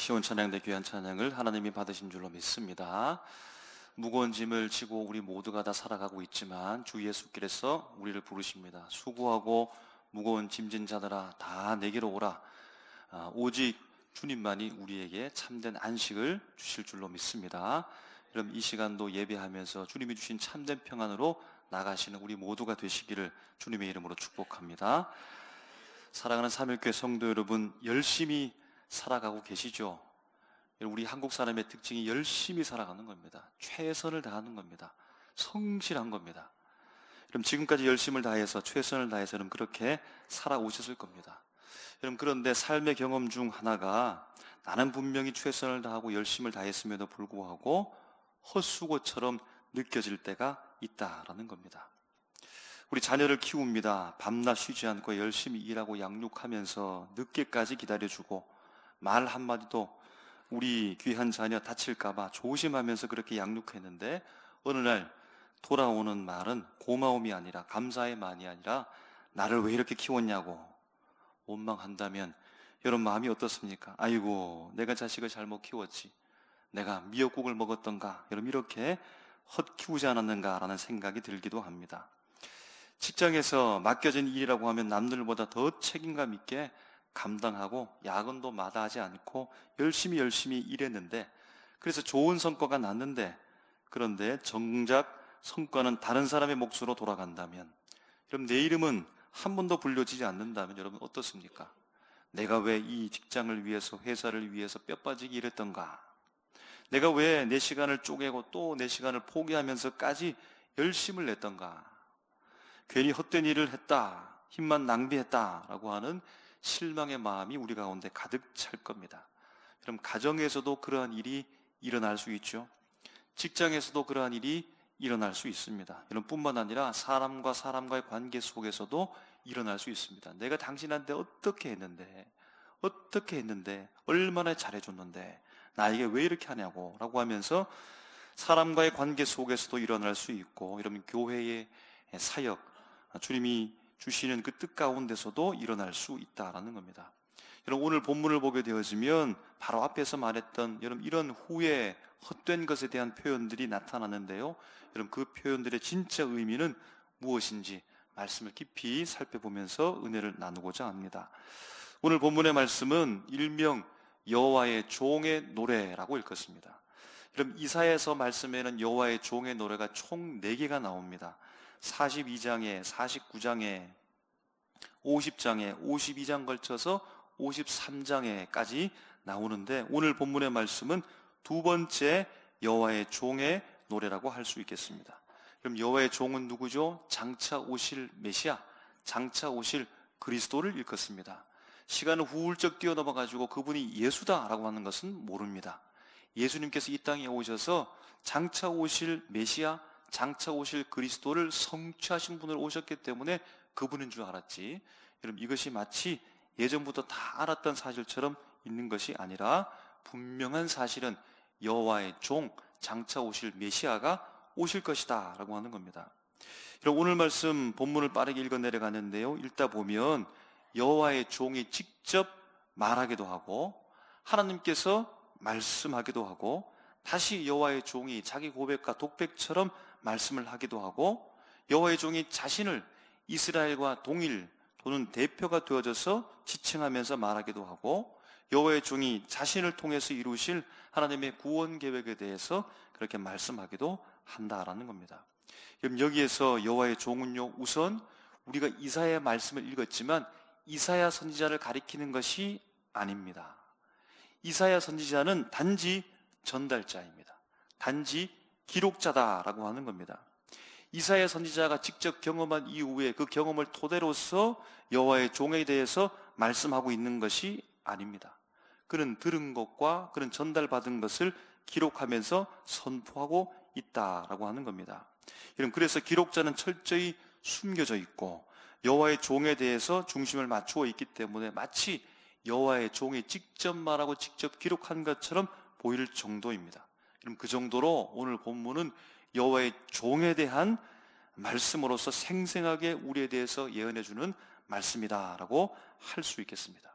시온 찬양대 귀한 찬양을 하나님이 받으신 줄로 믿습니다. 무거운 짐을 지고 우리 모두가 다 살아가고 있지만 주 예수께서 우리를 부르십니다. 수고하고 무거운 짐진 자들아 다 내게로 오라. 오직 주님만이 우리에게 참된 안식을 주실 줄로 믿습니다. 그럼 이 시간도 예배하면서 주님이 주신 참된 평안으로 나가시는 우리 모두가 되시기를 주님의 이름으로 축복합니다. 사랑하는 삼일교회 성도 여러분, 열심히 살아가고 계시죠? 우리 한국 사람의 특징이 열심히 살아가는 겁니다. 최선을 다하는 겁니다. 성실한 겁니다. 그럼 지금까지 열심을 다해서 최선을 다해서 여러분 그렇게 살아오셨을 겁니다. 여러분 그런데 삶의 경험 중 하나가 나는 분명히 최선을 다하고 열심을 다했음에도 불구하고 헛수고처럼 느껴질 때가 있다라는 겁니다. 우리 자녀를 키웁니다. 밤낮 쉬지 않고 열심히 일하고 양육하면서 늦게까지 기다려주고 말 한마디도 우리 귀한 자녀 다칠까봐 조심하면서 그렇게 양육했는데 어느 날 돌아오는 말은 고마움이 아니라 감사의 말이 아니라 나를 왜 이렇게 키웠냐고 원망한다면 여러분 마음이 어떻습니까? 아이고 내가 자식을 잘못 키웠지, 내가 미역국을 먹었던가, 여러분 이렇게 헛 키우지 않았는가라는 생각이 들기도 합니다. 직장에서 맡겨진 일이라고 하면 남들보다 더 책임감 있게 감당하고 야근도 마다하지 않고 열심히 일했는데 그래서 좋은 성과가 났는데 그런데 정작 성과는 다른 사람의 몫으로 돌아간다면 여러분 내 이름은 한 번도 불려지지 않는다면 여러분 어떻습니까? 내가 왜 이 직장을 위해서 회사를 위해서 뼈 빠지게 일했던가? 내가 왜 내 시간을 쪼개고 또 내 시간을 포기하면서까지 열심을 냈던가? 괜히 헛된 일을 했다, 힘만 낭비했다라고 하는 실망의 마음이 우리 가운데 가득 찰 겁니다. 그럼 가정에서도 그러한 일이 일어날 수 있죠. 직장에서도 그러한 일이 일어날 수 있습니다. 이런 뿐만 아니라 사람과 사람과의 관계 속에서도 일어날 수 있습니다. 내가 당신한테 어떻게 했는데 얼마나 잘해줬는데 나에게 왜 이렇게 하냐고 라고 하면서 사람과의 관계 속에서도 일어날 수 있고, 이러면 교회의 사역, 주님이 주시는 그 뜻 가운데서도 일어날 수 있다라는 겁니다. 여러분 오늘 본문을 보게 되어지면 바로 앞에서 말했던 여러분 이런 후에 헛된 것에 대한 표현들이 나타나는데요. 여러분 그 표현들의 진짜 의미는 무엇인지 말씀을 깊이 살펴보면서 은혜를 나누고자 합니다. 오늘 본문의 말씀은 일명 여호와의 종의 노래라고 읽었습니다. 여러분 이사야서 말씀에는 여호와의 종의 노래가 총 4개가 나옵니다. 42장에 49장에 50장에 52장 걸쳐서 53장에까지 나오는데 오늘 본문의 말씀은 두 번째 여호와의 종의 노래라고 할 수 있겠습니다. 그럼 여호와의 종은 누구죠? 장차 오실 메시아, 장차 오실 그리스도를 일컫습니다. 시간을 훌쩍 뛰어넘어가지고 그분이 예수다라고 하는 것은 모릅니다. 예수님께서 이 땅에 오셔서 장차 오실 메시아, 장차 오실 그리스도를 성취하신 분을 오셨기 때문에 그분인 줄 알았지, 여러분 이것이 마치 예전부터 다 알았던 사실처럼 있는 것이 아니라 분명한 사실은 여호와의 종, 장차 오실 메시아가 오실 것이다 라고 하는 겁니다. 여러분 오늘 말씀 본문을 빠르게 읽어 내려가는데요, 읽다 보면 여호와의 종이 직접 말하기도 하고 하나님께서 말씀하기도 하고 다시 여호와의 종이 자기 고백과 독백처럼 말씀을 하기도 하고 여호와의 종이 자신을 이스라엘과 동일 또는 대표가 되어져서 지칭하면서 말하기도 하고 여호와의 종이 자신을 통해서 이루실 하나님의 구원 계획에 대해서 그렇게 말씀하기도 한다라는 겁니다. 그럼 여기에서 여호와의 종은요, 우선 우리가 이사야의 말씀을 읽었지만 이사야 선지자를 가리키는 것이 아닙니다. 이사야 선지자는 단지 전달자입니다. 단지 기록자다라고 하는 겁니다. 이사야 선지자가 직접 경험한 이후에 그 경험을 토대로서 여호와의 종에 대해서 말씀하고 있는 것이 아닙니다. 그는 들은 것과 그는 전달받은 것을 기록하면서 선포하고 있다라고 하는 겁니다. 그래서 기록자는 철저히 숨겨져 있고 여호와의 종에 대해서 중심을 맞추어 있기 때문에 마치 여호와의 종이 직접 말하고 직접 기록한 것처럼 보일 정도입니다. 그럼 그 정도로 오늘 본문은 여호와의 종에 대한 말씀으로서 생생하게 우리에 대해서 예언해 주는 말씀이다라고 할 수 있겠습니다.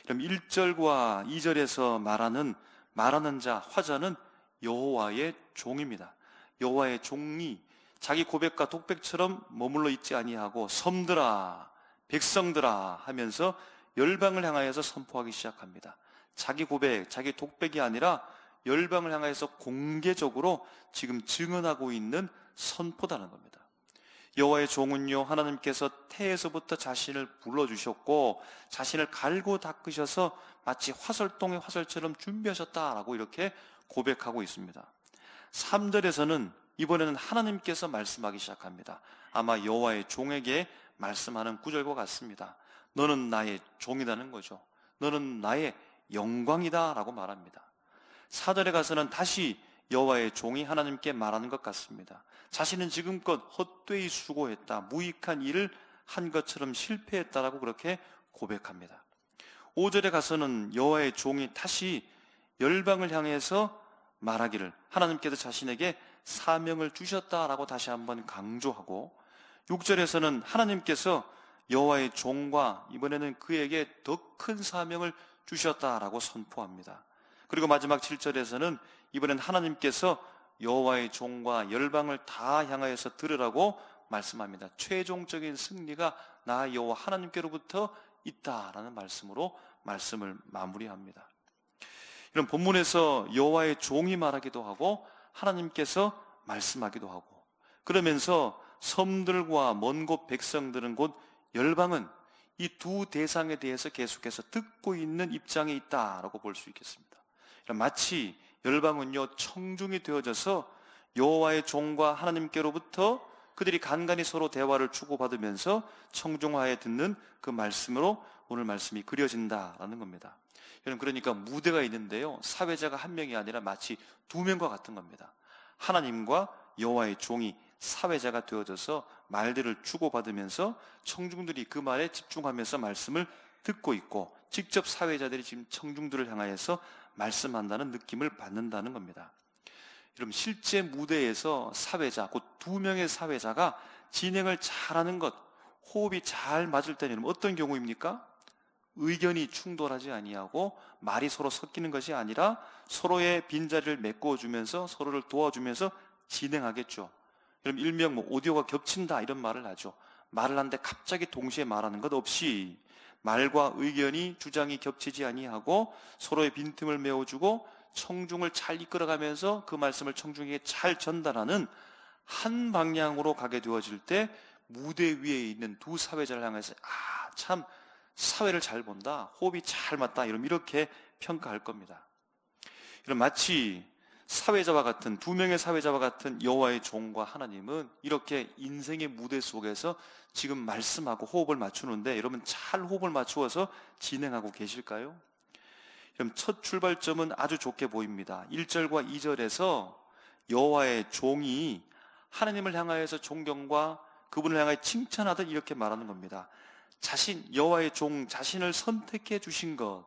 그럼 1절과 2절에서 말하는 자, 화자는 여호와의 종입니다. 여호와의 종이 자기 고백과 독백처럼 머물러 있지 아니하고 섬들아, 백성들아 하면서 열방을 향하여서 선포하기 시작합니다. 자기 고백, 자기 독백이 아니라 열방을 향하여서 공개적으로 지금 증언하고 있는 선포다는 겁니다. 여호와의 종은요, 하나님께서 태에서부터 자신을 불러주셨고 자신을 갈고 닦으셔서 마치 화설동의 화설처럼 준비하셨다라고 이렇게 고백하고 있습니다. 3절에서는 이번에는 하나님께서 말씀하기 시작합니다. 아마 여호와의 종에게 말씀하는 구절과 같습니다. 너는 나의 종이라는 거죠. 너는 나의 영광이다 라고 말합니다. 4절에 가서는 다시 여호와의 종이 하나님께 말하는 것 같습니다. 자신은 지금껏 헛되이 수고했다, 무익한 일을 한 것처럼 실패했다라고 그렇게 고백합니다. 5절에 가서는 여호와의 종이 다시 열방을 향해서 말하기를 하나님께서 자신에게 사명을 주셨다라고 다시 한번 강조하고, 6절에서는 하나님께서 여호와의 종과 이번에는 그에게 더 큰 사명을 주셨다라고 선포합니다. 그리고 마지막 7절에서는 이번엔 하나님께서 여호와의 종과 열방을 다 향하여서 들으라고 말씀합니다. 최종적인 승리가 나 여호와 하나님께로부터 있다라는 말씀으로 말씀을 마무리합니다. 이런 본문에서 여호와의 종이 말하기도 하고 하나님께서 말씀하기도 하고, 그러면서 섬들과 먼 곳 백성들은 곧 열방은 이 두 대상에 대해서 계속해서 듣고 있는 입장에 있다라고 볼 수 있겠습니다. 마치 열방은요, 청중이 되어져서 여호와의 종과 하나님께로부터 그들이 간간히 서로 대화를 주고받으면서 청중화에 듣는 그 말씀으로 오늘 말씀이 그려진다라는 겁니다. 여러분, 그러니까 무대가 있는데요, 사회자가 한 명이 아니라 마치 두 명과 같은 겁니다. 하나님과 여호와의 종이 사회자가 되어져서 말들을 주고받으면서 청중들이 그 말에 집중하면서 말씀을 듣고 있고, 직접 사회자들이 지금 청중들을 향하여서 말씀한다는 느낌을 받는다는 겁니다. 여러분, 실제 무대에서 사회자, 곧 두 명의 사회자가 진행을 잘하는 것, 호흡이 잘 맞을 때는 어떤 경우입니까? 의견이 충돌하지 아니하고 말이 서로 섞이는 것이 아니라 서로의 빈자리를 메꿔주면서 서로를 도와주면서 진행하겠죠. 그럼 일명 오디오가 겹친다 이런 말을 하죠. 말을 하는데 갑자기 동시에 말하는 것 없이 말과 의견이, 주장이 겹치지 아니하고 서로의 빈틈을 메워주고 청중을 잘 이끌어가면서 그 말씀을 청중에게 잘 전달하는 한 방향으로 가게 되어질 때 무대 위에 있는 두 사회자를 향해서 참 사회를 잘 본다, 호흡이 잘 맞다, 이렇게 평가할 겁니다. 이런 마치 사회자와 같은, 두 명의 사회자와 같은 여호와의 종과 하나님은 이렇게 인생의 무대 속에서 지금 말씀하고 호흡을 맞추는데, 여러분 잘 호흡을 맞추어서 진행하고 계실까요? 그럼 첫 출발점은 아주 좋게 보입니다. 1절과 2절에서 여호와의 종이 하나님을 향하여서 존경과 그분을 향하여 칭찬하듯 이렇게 말하는 겁니다. 여호와의 종 자신을 선택해 주신 것,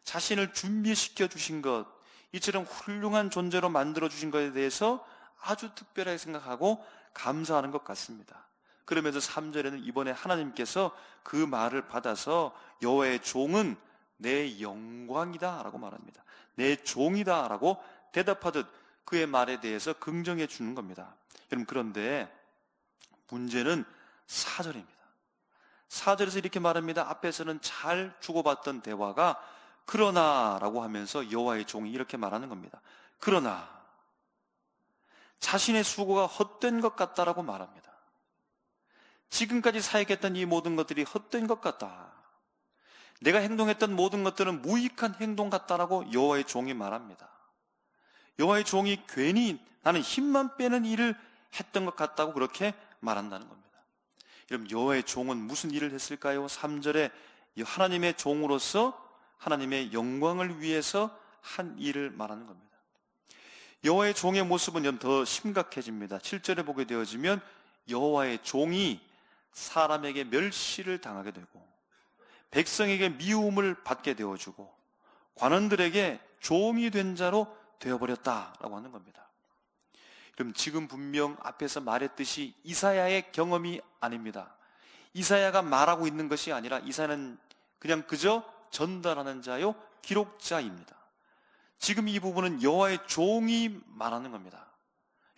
자신을 준비시켜 주신 것, 이처럼 훌륭한 존재로 만들어 주신 것에 대해서 아주 특별하게 생각하고 감사하는 것 같습니다. 그러면서 3절에는 이번에 하나님께서 그 말을 받아서 여호와의 종은 내 영광이다 라고 말합니다. 내 종이다 라고 대답하듯 그의 말에 대해서 긍정해 주는 겁니다. 여러분, 그런데 문제는 4절입니다. 4절에서 이렇게 말합니다. 앞에서는 잘 주고받던 대화가 그러나 라고 하면서 여호와의 종이 이렇게 말하는 겁니다. 그러나 자신의 수고가 헛된 것 같다라고 말합니다. 지금까지 사역했던 이 모든 것들이 헛된 것 같다, 내가 행동했던 모든 것들은 무익한 행동 같다라고 여호와의 종이 말합니다. 여호와의 종이 괜히 나는 힘만 빼는 일을 했던 것 같다고 그렇게 말한다는 겁니다. 여러분, 여호와의 종은 무슨 일을 했을까요? 3절에 하나님의 종으로서 하나님의 영광을 위해서 한 일을 말하는 겁니다. 여호와의 종의 모습은 좀 더 심각해집니다. 7절에 보게 되어지면 여호와의 종이 사람에게 멸시를 당하게 되고 백성에게 미움을 받게 되어주고 관원들에게 종이 된 자로 되어버렸다라고 하는 겁니다. 그럼 지금 분명 앞에서 말했듯이 이사야의 경험이 아닙니다. 이사야가 말하고 있는 것이 아니라 이사야는 그냥 그저 전달하는 자요 기록자입니다. 지금 이 부분은 여호와의 종이 말하는 겁니다.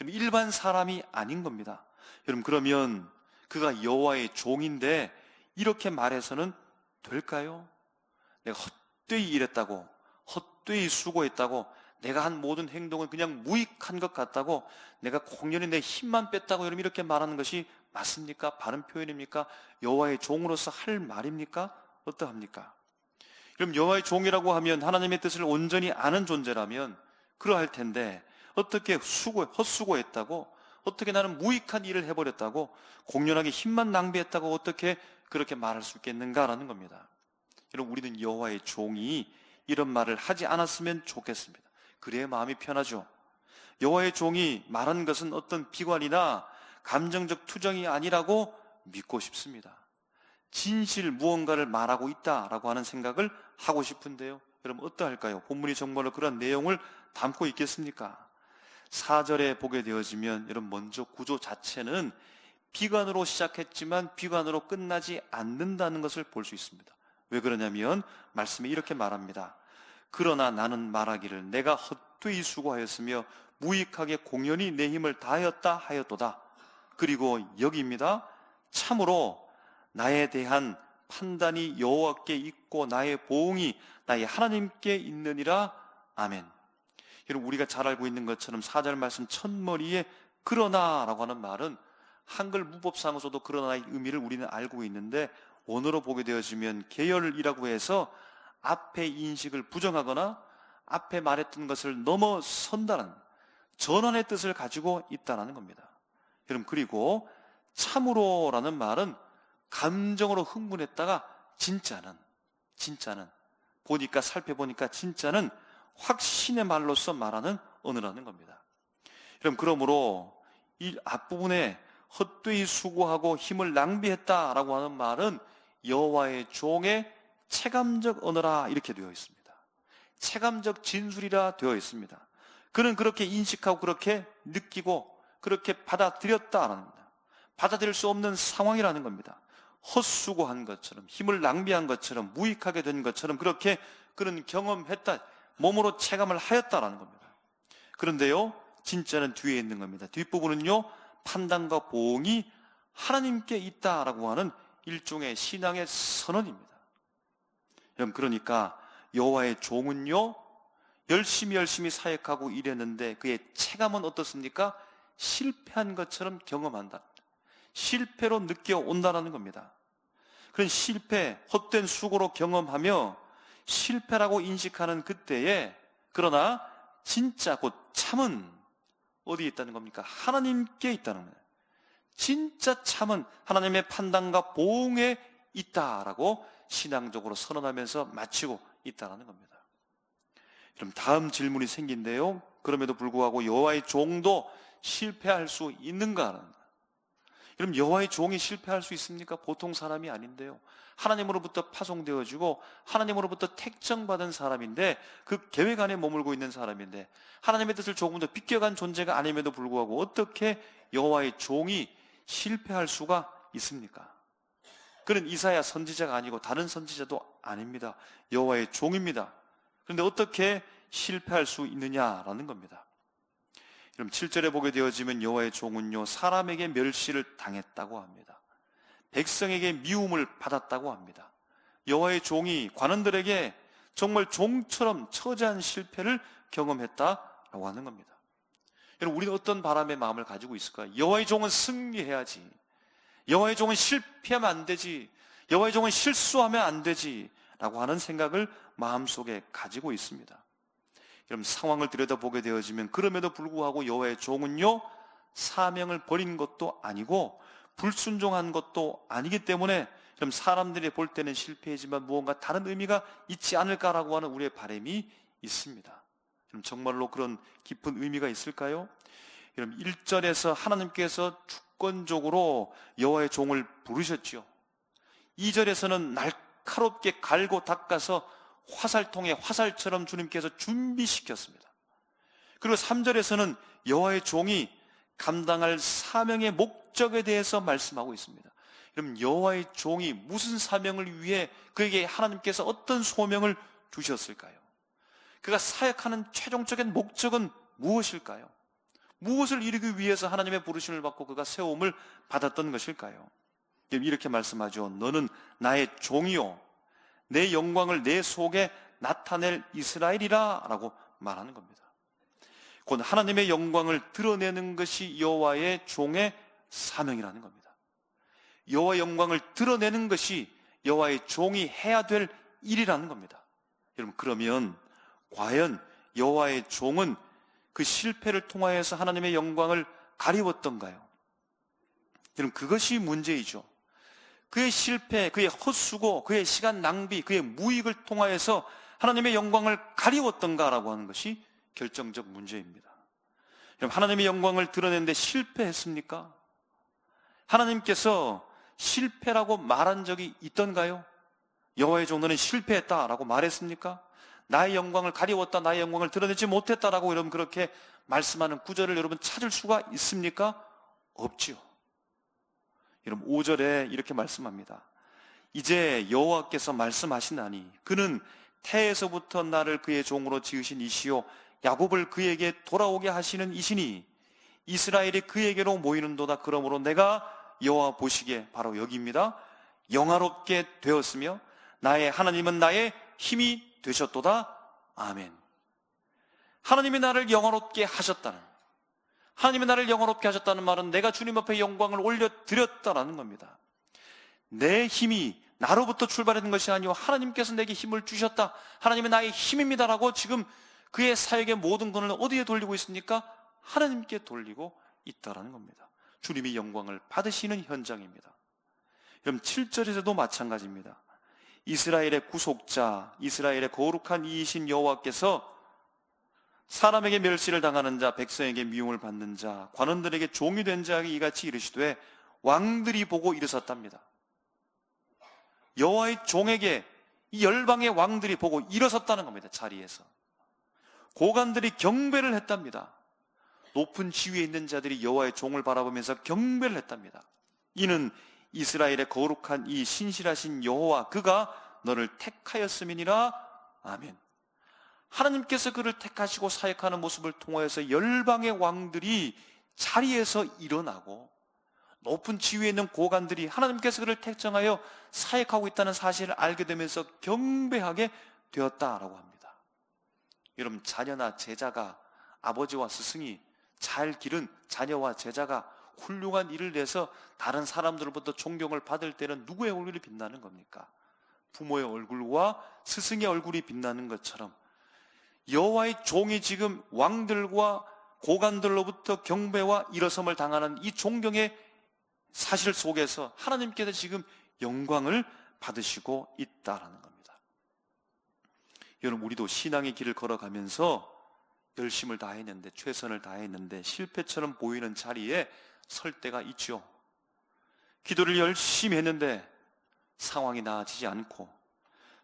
일반 사람이 아닌 겁니다. 여러분, 그러면 그가 여호와의 종인데 이렇게 말해서는 될까요? 내가 헛되이 일했다고, 헛되이 수고했다고, 내가 한 모든 행동은 그냥 무익한 것 같다고, 내가 공연히 내 힘만 뺐다고 여러분 이렇게 말하는 것이 맞습니까? 바른 표현입니까? 여호와의 종으로서 할 말입니까? 어떠합니까? 그럼 여호와의 종이라고 하면 하나님의 뜻을 온전히 아는 존재라면 그러할 텐데, 어떻게 헛수고했다고, 어떻게 나는 무익한 일을 해버렸다고, 공연하게 힘만 낭비했다고 어떻게 그렇게 말할 수 있겠는가라는 겁니다. 여러분, 우리는 여호와의 종이 이런 말을 하지 않았으면 좋겠습니다. 그래야 마음이 편하죠. 여호와의 종이 말한 것은 어떤 비관이나 감정적 투정이 아니라고 믿고 싶습니다. 진실 무언가를 말하고 있다라고 하는 생각을 하고 싶은데요, 여러분 어떠할까요? 본문이 정말로 그런 내용을 담고 있겠습니까? 4절에 보게 되어지면 여러분, 먼저 구조 자체는 비관으로 시작했지만 비관으로 끝나지 않는다는 것을 볼 수 있습니다. 왜 그러냐면 말씀이 이렇게 말합니다. 그러나 나는 말하기를 내가 헛되이 수고하였으며 무익하게 공연히 내 힘을 다하였다 하였도다. 그리고 여기입니다. 참으로 나에 대한 판단이 여호와께 있고 나의 보응이 나의 하나님께 있느니라. 아멘. 여러분, 우리가 잘 알고 있는 것처럼 4절 말씀 첫머리에 그러나라고 하는 말은 한글 문법상으로도 그러나의 의미를 우리는 알고 있는데, 원어로 보게 되어지면 계열이라고 해서 앞에 인식을 부정하거나 앞에 말했던 것을 넘어선다는 전환의 뜻을 가지고 있다는 겁니다. 여러분, 그리고 참으로라는 말은 감정으로 흥분했다가 진짜는 보니까, 살펴보니까 진짜는 확신의 말로서 말하는 언어라는 겁니다. 여러분, 그러므로 이 앞부분에 헛되이 수고하고 힘을 낭비했다라고 하는 말은 여호와의 종의 체감적 언어라 이렇게 되어 있습니다. 체감적 진술이라 되어 있습니다. 그는 그렇게 인식하고 그렇게 느끼고 그렇게 받아들였다라는 겁니다. 받아들일 수 없는 상황이라는 겁니다. 헛수고한 것처럼, 힘을 낭비한 것처럼, 무익하게 된 것처럼 그렇게 그는 경험했다, 몸으로 체감을 하였다라는 겁니다. 그런데요, 진짜는 뒤에 있는 겁니다. 뒷부분은요, 판단과 보응이 하나님께 있다라고 하는 일종의 신앙의 선언입니다. 여러분, 그러니까 여호와의 종은요, 열심히 사역하고 일했는데 그의 체감은 어떻습니까? 실패한 것처럼 경험한다. 실패로 느껴온다는 겁니다. 그런 실패, 헛된 수고로 경험하며 실패라고 인식하는 그때에, 그러나 진짜 곧 참은 어디에 있다는 겁니까? 하나님께 있다는 거예요. 진짜 참은 하나님의 판단과 보응에 있다라고 신앙적으로 선언하면서 마치고 있다는 겁니다. 그럼 다음 질문이 생긴데요, 그럼에도 불구하고 여호와의 종도 실패할 수 있는가? 그럼 여호와의 종이 실패할 수 있습니까? 보통 사람이 아닌데요, 하나님으로부터 파송되어지고 하나님으로부터 택정받은 사람인데, 그 계획 안에 머물고 있는 사람인데, 하나님의 뜻을 조금 더 비껴간 존재가 아님에도 불구하고 어떻게 여호와의 종이 실패할 수가 있습니까? 그는 이사야 선지자가 아니고 다른 선지자도 아닙니다. 여호와의 종입니다. 그런데 어떻게 실패할 수 있느냐라는 겁니다. 그럼 7절에 보게 되어지면 여호와의 종은요, 사람에게 멸시를 당했다고 합니다. 백성에게 미움을 받았다고 합니다. 여호와의 종이 관원들에게 정말 종처럼 처지한 실패를 경험했다라고 하는 겁니다. 여러분, 우리는 어떤 바람의 마음을 가지고 있을까요? 여호와의 종은 승리해야지, 여호와의 종은 실패하면 안 되지, 여호와의 종은 실수하면 안 되지 라고 하는 생각을 마음속에 가지고 있습니다. 여러분, 상황을 들여다보게 되어지면 그럼에도 불구하고 여호와의 종은요, 사명을 버린 것도 아니고 불순종한 것도 아니기 때문에, 그럼 사람들이 볼 때는 실패이지만 무언가 다른 의미가 있지 않을까라고 하는 우리의 바람이 있습니다. 그럼 정말로 그런 깊은 의미가 있을까요? 여러분, 1절에서 하나님께서 주권적으로 여호와의 종을 부르셨죠. 2절에서는 날카롭게 갈고 닦아서 화살통에 화살처럼 주님께서 준비시켰습니다. 그리고 3절에서는 여호와의 종이 감당할 사명의 목적에 대해서 말씀하고 있습니다. 여러분, 여호와의 종이 무슨 사명을 위해 그에게 하나님께서 어떤 소명을 주셨을까요? 그가 사역하는 최종적인 목적은 무엇일까요? 무엇을 이루기 위해서 하나님의 부르심을 받고 그가 세움을 받았던 것일까요? 이렇게 말씀하죠. 너는 나의 종이요 내 영광을 내 속에 나타낼 이스라엘이라 라고 말하는 겁니다. 곧 하나님의 영광을 드러내는 것이 여호와의 종의 사명이라는 겁니다. 여호와의 영광을 드러내는 것이 여호와의 종이 해야 될 일이라는 겁니다. 여러분, 그러면 과연 여호와의 종은 그 실패를 통하여서 하나님의 영광을 가리웠던가요? 여러분, 그것이 문제이죠. 그의 실패, 그의 헛수고, 그의 시간 낭비, 그의 무익을 통하여서 하나님의 영광을 가리웠던가라고 하는 것이 결정적 문제입니다. 여러분, 하나님의 영광을 드러내는데 실패했습니까? 하나님께서 실패라고 말한 적이 있던가요? 여호와의 종들은 실패했다라고 말했습니까? 나의 영광을 가리웠다, 나의 영광을 드러내지 못했다라고 여러분 그렇게 말씀하는 구절을 여러분 찾을 수가 있습니까? 없지요. 여러분 5절에 이렇게 말씀합니다. 이제 여호와께서 말씀하시나니 그는 태에서부터 나를 그의 종으로 지으신 이시요 야곱을 그에게 돌아오게 하시는 이시니 이스라엘이 그에게로 모이는도다. 그러므로 내가 여호와 보시기에 바로 여기입니다. 영화롭게 되었으며 나의 하나님은 나의 힘이 되셨도다. 아멘. 하나님이 나를 영화롭게 하셨다는, 하나님이 나를 영화롭게 하셨다는 말은 내가 주님 앞에 영광을 올려드렸다라는 겁니다. 내 힘이 나로부터 출발하는 것이 아니오 하나님께서 내게 힘을 주셨다, 하나님이 나의 힘입니다라고 지금 그의 사역의 모든 것을 어디에 돌리고 있습니까? 하나님께 돌리고 있다라는 겁니다. 주님이 영광을 받으시는 현장입니다. 그럼 7절에서도 마찬가지입니다. 이스라엘의 구속자, 이스라엘의 거룩한 이이신 여호와께서 사람에게 멸시를 당하는 자, 백성에게 미움을 받는 자, 관원들에게 종이 된 자에게 이같이 이르시되 왕들이 보고 일어섰답니다. 여호와의 종에게 이 열방의 왕들이 보고 일어섰다는 겁니다. 자리에서 고관들이 경배를 했답니다. 높은 지위에 있는 자들이 여호와의 종을 바라보면서 경배를 했답니다. 이는 이스라엘의 거룩한 이 신실하신 여호와 그가 너를 택하였음이니라. 아멘. 하나님께서 그를 택하시고 사역하는 모습을 통하여서 열방의 왕들이 자리에서 일어나고 높은 지위에 있는 고관들이 하나님께서 그를 택정하여 사역하고 있다는 사실을 알게 되면서 경배하게 되었다라고 합니다. 여러분, 자녀나 제자가, 아버지와 스승이 잘 기른 자녀와 제자가 훌륭한 일을 내서 다른 사람들로부터 존경을 받을 때는 누구의 얼굴이 빛나는 겁니까? 부모의 얼굴과 스승의 얼굴이 빛나는 것처럼 여호와의 종이 지금 왕들과 고관들로부터 경배와 일어섬을 당하는 이 존경의 사실 속에서 하나님께서 지금 영광을 받으시고 있다라는 겁니다. 여러분, 우리도 신앙의 길을 걸어가면서 열심을 다했는데, 최선을 다했는데 실패처럼 보이는 자리에 설 때가 있죠. 기도를 열심히 했는데 상황이 나아지지 않고,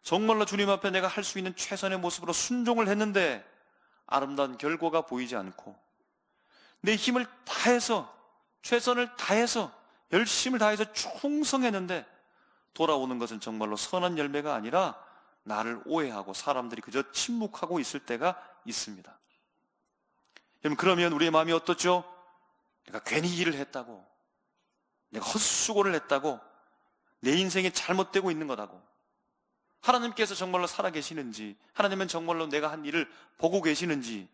정말로 주님 앞에 내가 할 수 있는 최선의 모습으로 순종을 했는데 아름다운 결과가 보이지 않고, 내 힘을 다해서 최선을 다해서 열심을 다해서 충성했는데 돌아오는 것은 정말로 선한 열매가 아니라 나를 오해하고 사람들이 그저 침묵하고 있을 때가 있습니다. 여러분, 그러면 우리의 마음이 어떻죠? 내가 괜히 일을 했다고, 내가 헛수고를 했다고, 내 인생이 잘못되고 있는 거다고, 하나님께서 정말로 살아계시는지, 하나님은 정말로 내가 한 일을 보고 계시는지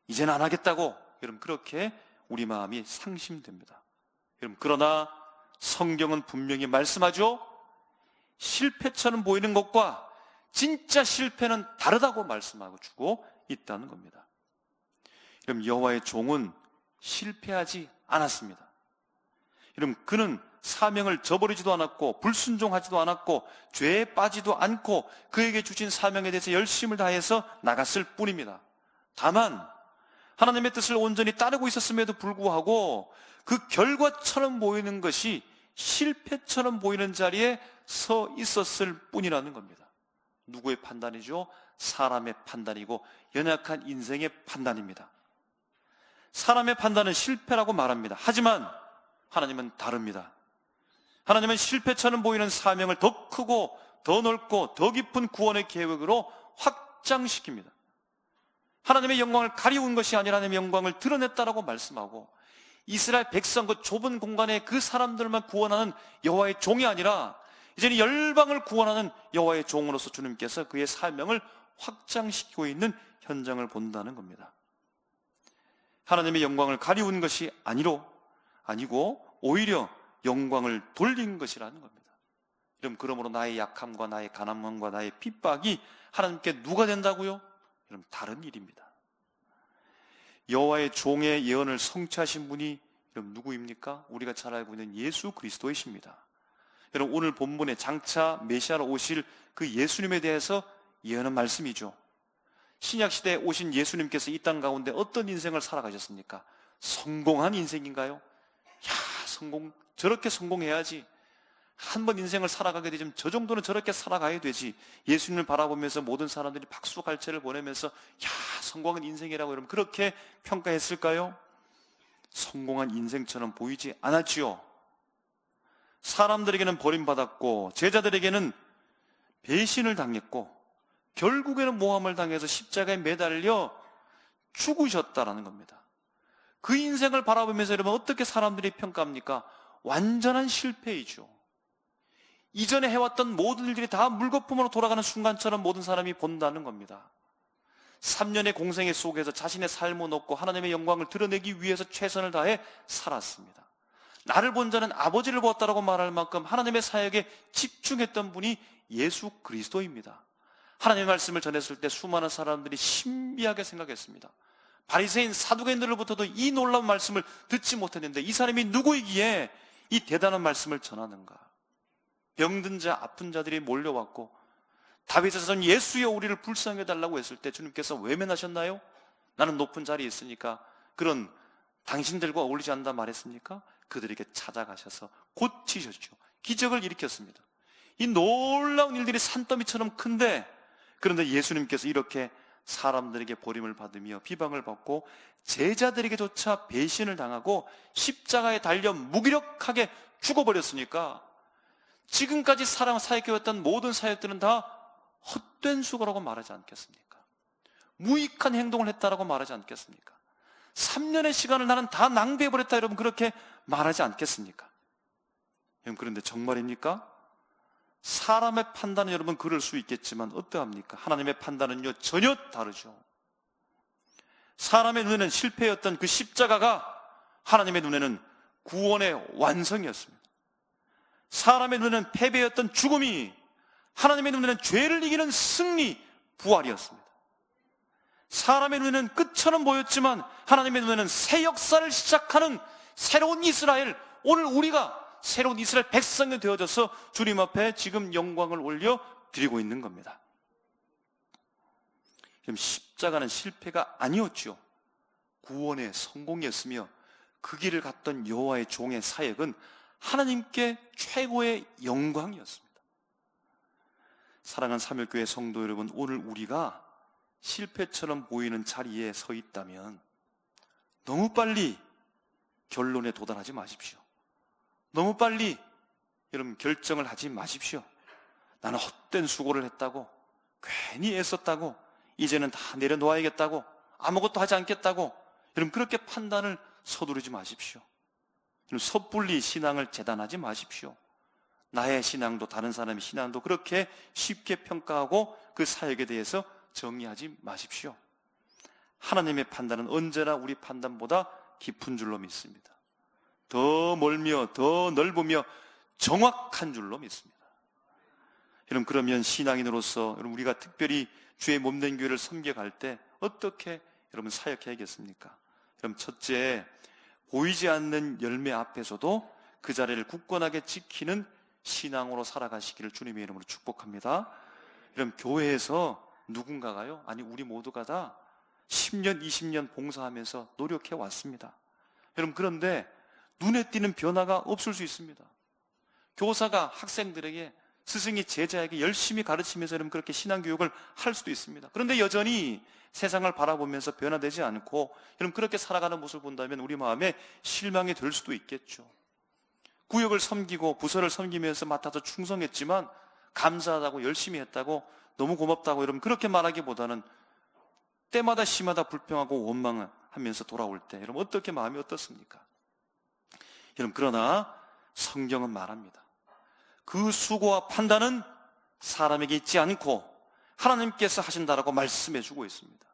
이제는 안 하겠다고, 여러분 그렇게 우리 마음이 상심됩니다. 여러분, 그러나 성경은 분명히 말씀하죠. 실패처럼 보이는 것과 진짜 실패는 다르다고 말씀하고 주고 있다는 겁니다. 여러분, 여호와의 종은 실패하지 않았습니다. 여러분, 그는 사명을 저버리지도 않았고 불순종하지도 않았고 죄에 빠지도 않고 그에게 주신 사명에 대해서 열심을 다해서 나갔을 뿐입니다. 다만 하나님의 뜻을 온전히 따르고 있었음에도 불구하고 그 결과처럼 보이는 것이 실패처럼 보이는 자리에 서 있었을 뿐이라는 겁니다. 누구의 판단이죠? 사람의 판단이고 연약한 인생의 판단입니다. 사람의 판단은 실패라고 말합니다. 하지만 하나님은 다릅니다. 하나님은 실패처럼 보이는 사명을 더 크고 더 넓고 더 깊은 구원의 계획으로 확장시킵니다. 하나님의 영광을 가리운 것이 아니라 하나님의 영광을 드러냈다라고 말씀하고, 이스라엘 백성 그 좁은 공간에 그 사람들만 구원하는 여호와의 종이 아니라 이제는 열방을 구원하는 여호와의 종으로서 주님께서 그의 사명을 확장시키고 있는 현장을 본다는 겁니다. 하나님의 영광을 가리운 것이 아니고 오히려 영광을 돌린 것이라는 겁니다. 그러므로 나의 약함과 나의 가난함과 나의 핍박이 하나님께 누가 된다고요? 여러분, 다른 일입니다. 여호와의 종의 예언을 성취하신 분이 여러분 누구입니까? 우리가 잘 알고 있는 예수 그리스도이십니다. 여러분, 오늘 본문에 장차 메시아로 오실 그 예수님에 대해서 예언한 말씀이죠. 신약시대에 오신 예수님께서 이 땅 가운데 어떤 인생을 살아가셨습니까? 성공한 인생인가요? 저렇게 성공해야지. 한 번 인생을 살아가게 되면 저 정도는 저렇게 살아가야 되지. 예수님을 바라보면서 모든 사람들이 박수갈채를 보내면서 성공한 인생이라고 여러분 그렇게 평가했을까요? 성공한 인생처럼 보이지 않았지요. 사람들에게는 버림받았고 제자들에게는 배신을 당했고 결국에는 모함을 당해서 십자가에 매달려 죽으셨다라는 겁니다. 그 인생을 바라보면서 여러분 어떻게 사람들이 평가합니까? 완전한 실패이죠. 이전에 해왔던 모든 일들이 다 물거품으로 돌아가는 순간처럼 모든 사람이 본다는 겁니다. 3년의 공생애 속에서 자신의 삶을 얻고 하나님의 영광을 드러내기 위해서 최선을 다해 살았습니다. 나를 본 자는 아버지를 보았다라고 말할 만큼 하나님의 사역에 집중했던 분이 예수 그리스도입니다. 하나님의 말씀을 전했을 때 수많은 사람들이 신비하게 생각했습니다. 바리새인 사두개인들로부터도 이 놀라운 말씀을 듣지 못했는데 이 사람이 누구이기에 이 대단한 말씀을 전하는가? 병든 자, 아픈 자들이 몰려왔고 다윗의 자손 예수여 우리를 불쌍히 해달라고 했을 때 주님께서 외면하셨나요? 나는 높은 자리에 있으니까 그런 당신들과 어울리지 않는다 말했습니까? 그들에게 찾아가셔서 고치셨죠. 기적을 일으켰습니다. 이 놀라운 일들이 산더미처럼 큰데, 그런데 예수님께서 이렇게 사람들에게 버림을 받으며 비방을 받고 제자들에게조차 배신을 당하고 십자가에 달려 무기력하게 죽어버렸으니까 지금까지 사역해왔던 모든 사역들은 다 헛된 수고라고 말하지 않겠습니까? 무익한 행동을 했다라고 말하지 않겠습니까? 3년의 시간을 나는 다 낭비해버렸다 여러분 그렇게 말하지 않겠습니까? 여러분, 그런데 정말입니까? 사람의 판단은 여러분 그럴 수 있겠지만 어떠합니까? 하나님의 판단은요 전혀 다르죠. 사람의 눈에는 실패였던 그 십자가가 하나님의 눈에는 구원의 완성이었습니다. 사람의 눈에는 패배였던 죽음이 하나님의 눈에는 죄를 이기는 승리, 부활이었습니다. 사람의 눈에는 끝처럼 보였지만 하나님의 눈에는 새 역사를 시작하는 새로운 이스라엘, 오늘 우리가 새로운 이스라엘 백성이 되어져서 주님 앞에 지금 영광을 올려 드리고 있는 겁니다. 그럼 십자가는 실패가 아니었죠. 구원의 성공이었으며 그 길을 갔던 여호와의 종의 사역은 하나님께 최고의 영광이었습니다. 사랑하는 삼일교회 성도 여러분, 오늘 우리가 실패처럼 보이는 자리에 서 있다면 너무 빨리 결론에 도달하지 마십시오. 너무 빨리 여러분 결정을 하지 마십시오. 나는 헛된 수고를 했다고, 괜히 애썼다고, 이제는 다 내려놓아야겠다고, 아무것도 하지 않겠다고 여러분 그렇게 판단을 서두르지 마십시오. 섣불리 신앙을 재단하지 마십시오. 나의 신앙도 다른 사람의 신앙도 그렇게 쉽게 평가하고 그 사역에 대해서 정의하지 마십시오. 하나님의 판단은 언제나 우리 판단보다 깊은 줄로 믿습니다. 더 멀며 더 넓으며 정확한 줄로 믿습니다. 여러분, 그러면 신앙인으로서 여러분 우리가 특별히 주의 몸된 교회를 섬겨갈 때 어떻게 여러분 사역해야겠습니까? 여러분, 첫째, 보이지 않는 열매 앞에서도 그 자리를 굳건하게 지키는 신앙으로 살아가시기를 주님의 이름으로 축복합니다. 여러분, 교회에서 누군가가요, 아니 우리 모두가 다 10년, 20년 봉사하면서 노력해 왔습니다. 여러분, 그런데 눈에 띄는 변화가 없을 수 있습니다. 교사가 학생들에게, 스승이 제자에게 열심히 가르치면서 여러분 그렇게 신앙교육을 할 수도 있습니다. 그런데 여전히 세상을 바라보면서 변화되지 않고 여러분 그렇게 살아가는 모습을 본다면 우리 마음에 실망이 될 수도 있겠죠. 구역을 섬기고 부서를 섬기면서 맡아서 충성했지만 감사하다고 열심히 했다고 너무 고맙다고 여러분 그렇게 말하기보다는 때마다 시마다 불평하고 원망하면서 돌아올 때 여러분 어떻게 마음이 어떻습니까? 여러분 그러나 성경은 말합니다. 그 수고와 판단은 사람에게 있지 않고 하나님께서 하신다라고 말씀해 주고 있습니다.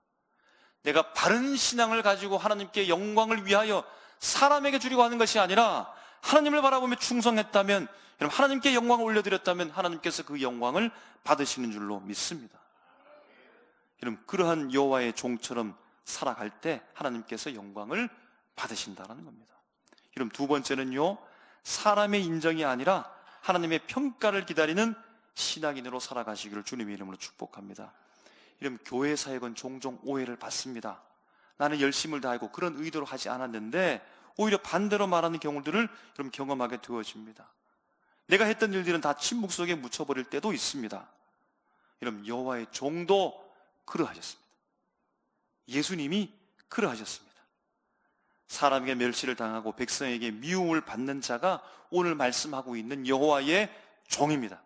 내가 바른 신앙을 가지고 하나님께 영광을 위하여 사람에게 주려고 하는 것이 아니라 하나님을 바라보며 충성했다면 여러분 하나님께 영광을 올려드렸다면 하나님께서 그 영광을 받으시는 줄로 믿습니다. 여러분 그러한 여호와의 종처럼 살아갈 때 하나님께서 영광을 받으신다는 겁니다. 여러분 두 번째는요, 사람의 인정이 아니라 하나님의 평가를 기다리는 신앙인으로 살아가시기를 주님의 이름으로 축복합니다. 이런 교회 사역은 종종 오해를 받습니다. 나는 열심을 다하고 그런 의도로 하지 않았는데 오히려 반대로 말하는 경우들을 여러분 경험하게 되어집니다. 내가 했던 일들은 다 침묵 속에 묻혀버릴 때도 있습니다. 여러분 여호와의 종도 그러하셨습니다. 예수님이 그러하셨습니다. 사람에게 멸시를 당하고 백성에게 미움을 받는 자가 오늘 말씀하고 있는 여호와의 종입니다.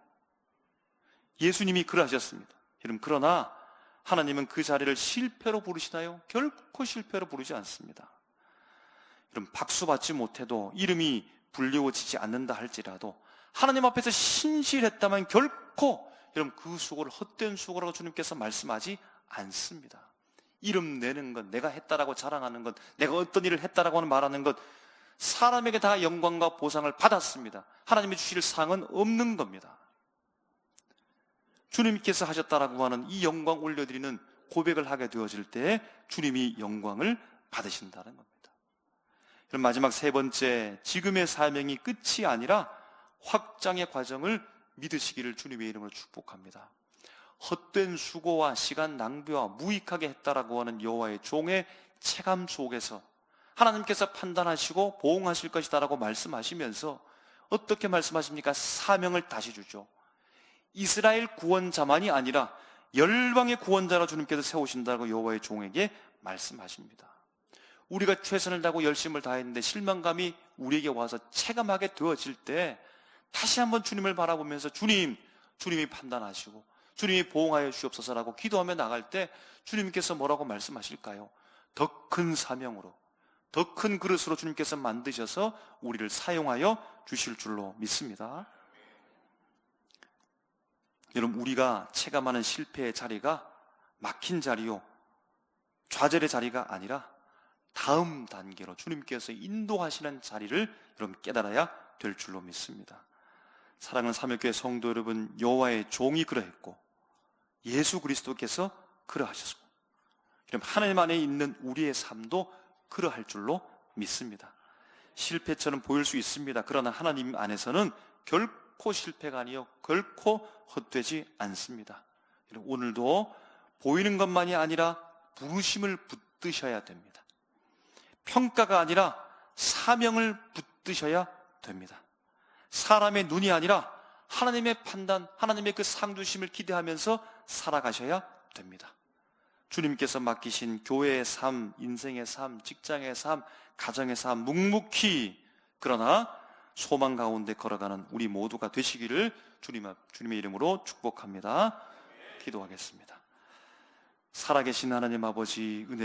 예수님이 그러하셨습니다. 여러분 그러나 하나님은 그 자리를 실패로 부르시나요? 결코 실패로 부르지 않습니다. 여러분 박수 받지 못해도 이름이 불리워지지 않는다 할지라도 하나님 앞에서 신실했다면 결코 여러분 그 수고를 헛된 수고라고 주님께서 말씀하지 않습니다. 이름 내는 것, 내가 했다라고 자랑하는 것, 내가 어떤 일을 했다라고 말하는 것, 사람에게 다 영광과 보상을 받았습니다. 하나님이 주실 상은 없는 겁니다. 주님께서 하셨다라고 하는 이 영광 올려드리는 고백을 하게 되어질 때 주님이 영광을 받으신다는 겁니다. 그럼 마지막 세 번째, 지금의 사명이 끝이 아니라 확장의 과정을 믿으시기를 주님의 이름으로 축복합니다. 헛된 수고와 시간 낭비와 무익하게 했다라고 하는 여호와의 종의 체감 속에서 하나님께서 판단하시고 보응하실 것이다라고 말씀하시면서 어떻게 말씀하십니까? 사명을 다시 주죠. 이스라엘 구원자만이 아니라 열방의 구원자로 주님께서 세우신다고 여호와의 종에게 말씀하십니다. 우리가 최선을 다하고 열심을 다했는데 실망감이 우리에게 와서 체감하게 되어질 때 다시 한번 주님을 바라보면서 주님이 판단하시고 주님이 보응하여 주옵소서라고 기도하며 나갈 때 주님께서 뭐라고 말씀하실까요? 더 큰 사명으로, 더 큰 그릇으로 주님께서 만드셔서 우리를 사용하여 주실 줄로 믿습니다. 여러분 우리가 체감하는 실패의 자리가 막힌 자리요, 좌절의 자리가 아니라 다음 단계로 주님께서 인도하시는 자리를 여러분 깨달아야 될 줄로 믿습니다. 사랑하는 삼일교회 성도 여러분, 여호와의 종이 그러했고 예수 그리스도께서 그러하셨습니다. 그럼 하나님 안에 있는 우리의 삶도 그러할 줄로 믿습니다. 실패처럼 보일 수 있습니다. 그러나 하나님 안에서는 결코 실패가 아니요 결코 헛되지 않습니다. 오늘도 보이는 것만이 아니라 부르심을 붙드셔야 됩니다. 평가가 아니라 사명을 붙드셔야 됩니다. 사람의 눈이 아니라 하나님의 판단, 하나님의 그 상주심을 기대하면서 살아가셔야 됩니다. 주님께서 맡기신 교회의 삶, 인생의 삶, 직장의 삶, 가정의 삶 묵묵히 그러나 소망 가운데 걸어가는 우리 모두가 되시기를 주님의 이름으로 축복합니다. 기도하겠습니다. 살아계신 하나님 아버지 은혜